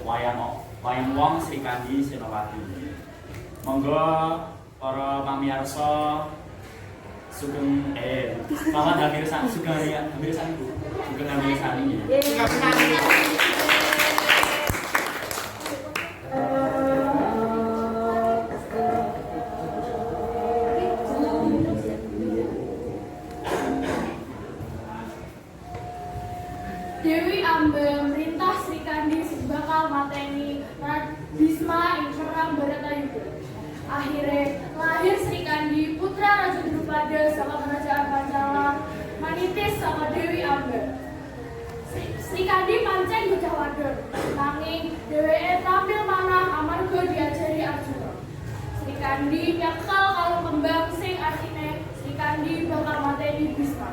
wayang wong Sri Kandi Senopati. Monggo para pamirsa sugeng mawon hamirsa sugeng hamirsa Ibu. Sugeng hamirsa nggih. Dewi Ambe merintah Sri Kandi bakal mateni Bisma ing perang Baratayuda. Akhirnya lahir Sri Kandi putra Raja Drupada saka kerajaan Pancala manitis sama Dewi Ambe. Sri Kandi pancen bocah wadon, nanging dheweke tampil manah amarga diajari Arjuna. Sri Kandi nyekal karo kembang sing artine Sri Kandi bakal mateni Bisma.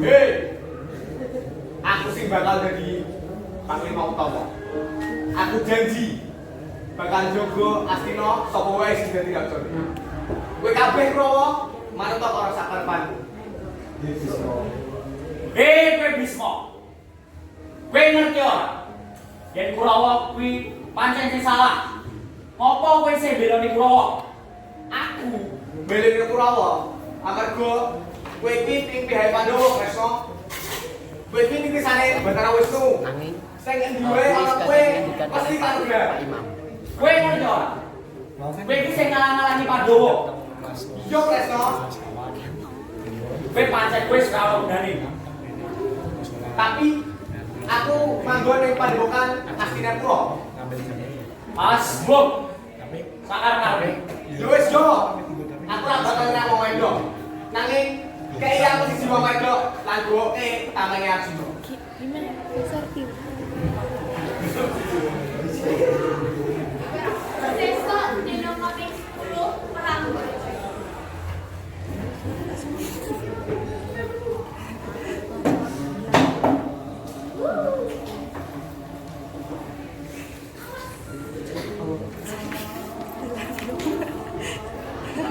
Hei, aku sing bakal jadi Panglima Utama. Aku janji bakal jogo Astina sapa wae sing dadi rajane. Kowe kabeh Kurawa manut karo sakarepanku. Kowe Bisma. Kowe ngerti ora? Yen Kurawa kuwi pancen sing salah. Ngopo kowe sing belani Kurawa? Aku belene Kurawa amarga kowe iki ping pihak Pandhawa Kresna. Kowe iki titisane Bathara Wisnu. Sing endi wae ana kowe pasti karuga. Kowe ngerti ora? Kowe iki sing ngalang-alangi Pandhawa. Iya Kresna. Kowe pancen kowe ora berani. Tapi aku manggon ning Padepokan Hastinapura. Mas Buk. Sakar-karep. Ya wis yo. Aku ora bakal nang wong wedok. Nanging kaya aku siji wong wedok lan goke tamenge Arjuna. Gimana? Besar tim. Sesuk dina kaping 10 perang Baratayuda.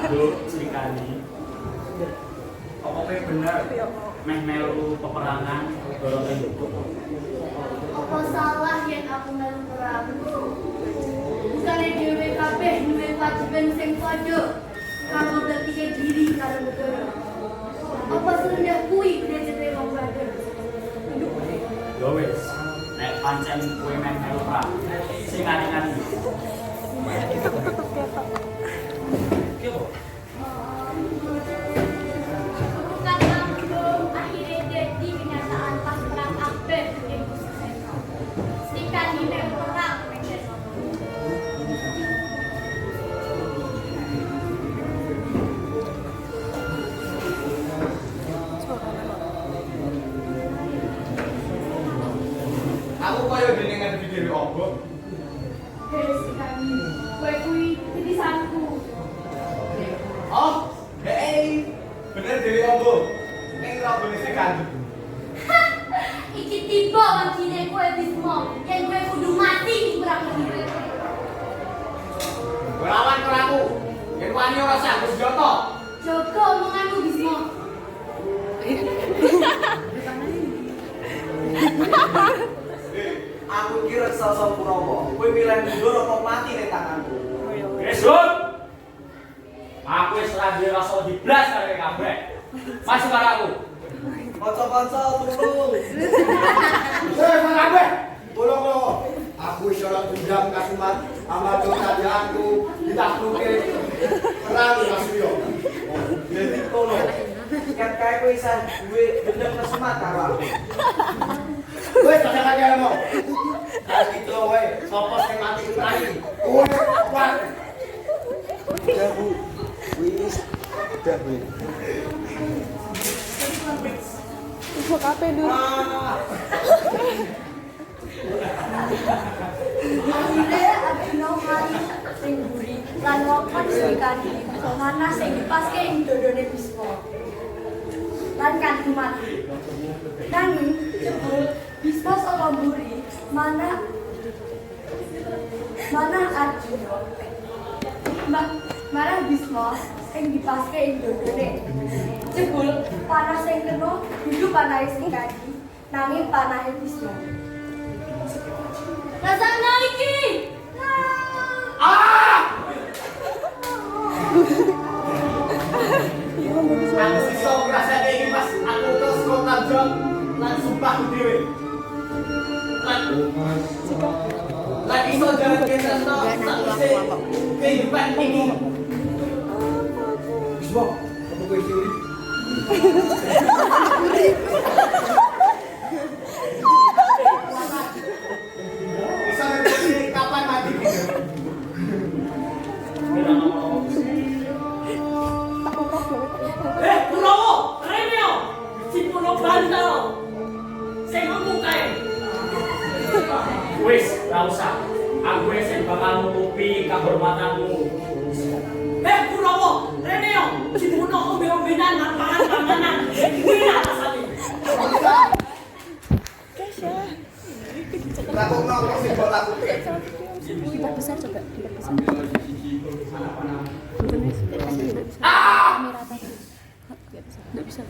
Aduh, Sri Kandi. Apa kowe bener meh melu peperangan Baratayuda? Apa salah yen aku melu perang? Bukannya dhewe kabeh duwe kewajiban sing padha kanggo bektike diri karo negara. Apa serendah kuwi derajate wong wadon? Ya wis, nek pancen kowe meh melu perang, sing ngati-ngati. Bukan lambung akhirnya jadi kenyataan pas perang Akbar ing Kusuksena. Sri Kandi melu perang ning desa. Aku kaya dene ngadepi dhewe apa? Hei Sri Kandi, kowe kuwi titisanku. Oh, hei. Bener dhewe apa? Ning robone Sri Kandi. Iki tiba wancine kowe Bisma, yen kowe kudu mati ing perang iki. Lawan karo aku. Yen wani ora sah wis joto. Jaga omonganmu Bisma. Aku kira reksa Kurawa. Kowe milih mundur apa mati ning tanganku. Besok aku wis ora duwe rasa diblas karo kabeh. Masuk karo aku. Kanca-kanca tulung. Kabeh, tolong lo. Aku wis ora undang kasumat amarga kadaanku ditakluke perang Masriya. Jadi tolong. Kan kae kowe isa duwe dendam kesemat karo aku. Wis tak kaya mo. Saiki to wae, sapa sing mati kutani? Kowe apa? Udah Bu. Wis udah Bu. Ibu kape dulu. Akhirnya Arjuna kali sing buri lan ngokon Sri Kandi mana sing dipaske ing dodone Bisma. Lan Kandi mati. Nanging jebul Bisma saka buri mana Arjuna. Marah Bisma sing dipaske ing dodone. Jebul panah sing kena dudu panah Sri Kandi, nanging panah Bisma. Rasana iki. Aku iso ngrasake iki pas aku terus kok tanjong lan sumpah dhewe. Lan iso jalan kesana sakwise kehidupan iki. Bisma, apa kowe iki urip? Bisa ngerti kapan mati gitu. Kurawa, Reneo, si Puno Bantal, saya ngomong kae. Wis, ra usah. Aku wis sing bakal nutupi kehormatanmu. Kurawa, Reneo, si Puno ombe-ombenan lan pangan-panganan, kuwi atasane. Lakukno kok sing mbok lakuke. Kibat besar coba, kibat besar. Kamera tadi. Nggak bisa.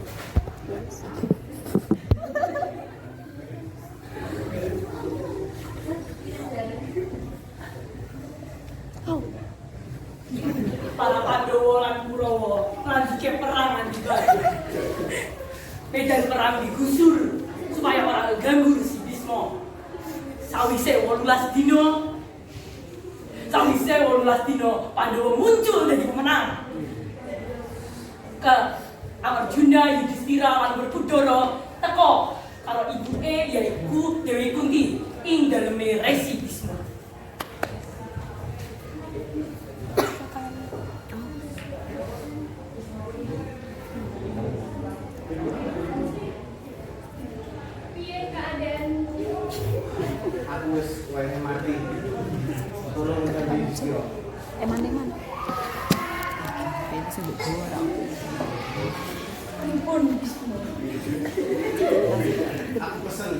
Nggak bisa. Oh. Para Pandawa lan Kurawa ngelanjutke perang lan juga. Medan perang digusur supaya orang ganggu si Bisma. Sawise 18 dino Pandawa muncul jadi pemenang. Ke Amarjuna, Yudhistira lan Werkudara teko karo ibuke yaiku Dewi Kunti ing daleme Resi Bisma. Piye keadaanmu? Aku wis wayahe mati. Tolong kami sira. Eman-eman. Kayaknya sebut dua orang. Ampun Bisma. Aku pesen.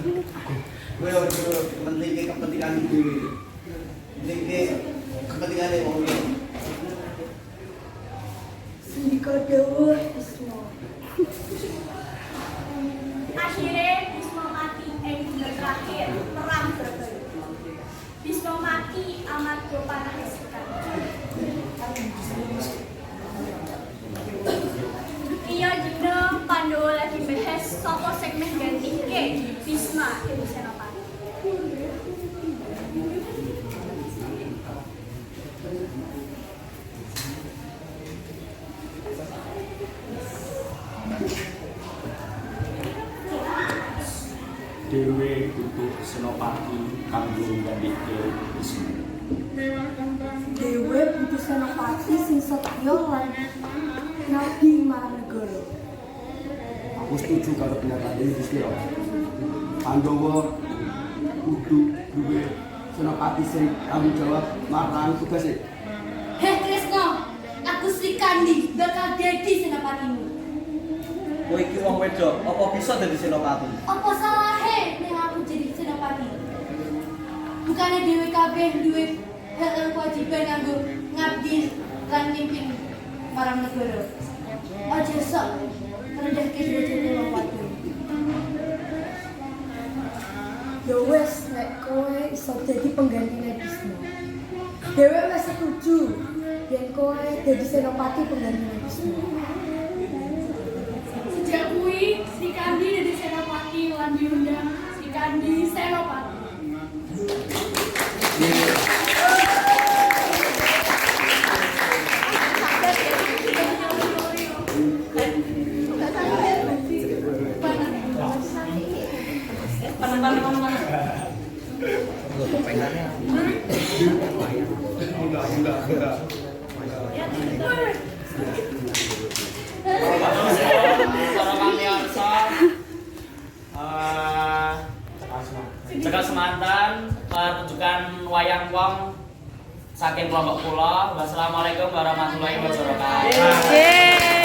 Kowe ojo mentingke kepentingan dhewe. Mentingke kepentingane wong liya. Sindika dawuh Bisma. Akhirnya Bisma mati ing dina terakhir perang Surabaya. Bisma mati amarga panah Sri Kandi. Iya dina Pandhawa lagi bahas sapa sing meh gantike Bisma ing Senopati. Dewe kudu Senopati kanggo nggandhike Bisma. Dewe butuh senopati sing setya lan ngabdi marang negara. Aku setuju karo pendapat ini Yudhistira. Pandhawa kudu duwe senopati sing tanggung jawab marang tugase. Heh Kresna, aku Sri Kandi bakal dadi senopatimu. Kowe iki wong wedok, apa bisa dadi senopati? Apa salahe nek aku jadi senopati? Bukannya Dewi kabeh duwe hak lan kewajiban kanggo ngabdi lan mimpin marang negara. Aja sok rendahke derajate wong wadon. Ya wes nek kowe iso dadi penggantine Bisma. Dewi wes setuju yen kowe dadi senopati penggantine Bisma. Sejak kuwi Sri Kandi dadi senopati lan diundang Sri Kandi Senopati. Para pamirsa, cekal semanten pertunjukan wayang wong saking kelompok kula. Wassalamualaikum warahmatullahi wabarakatuh.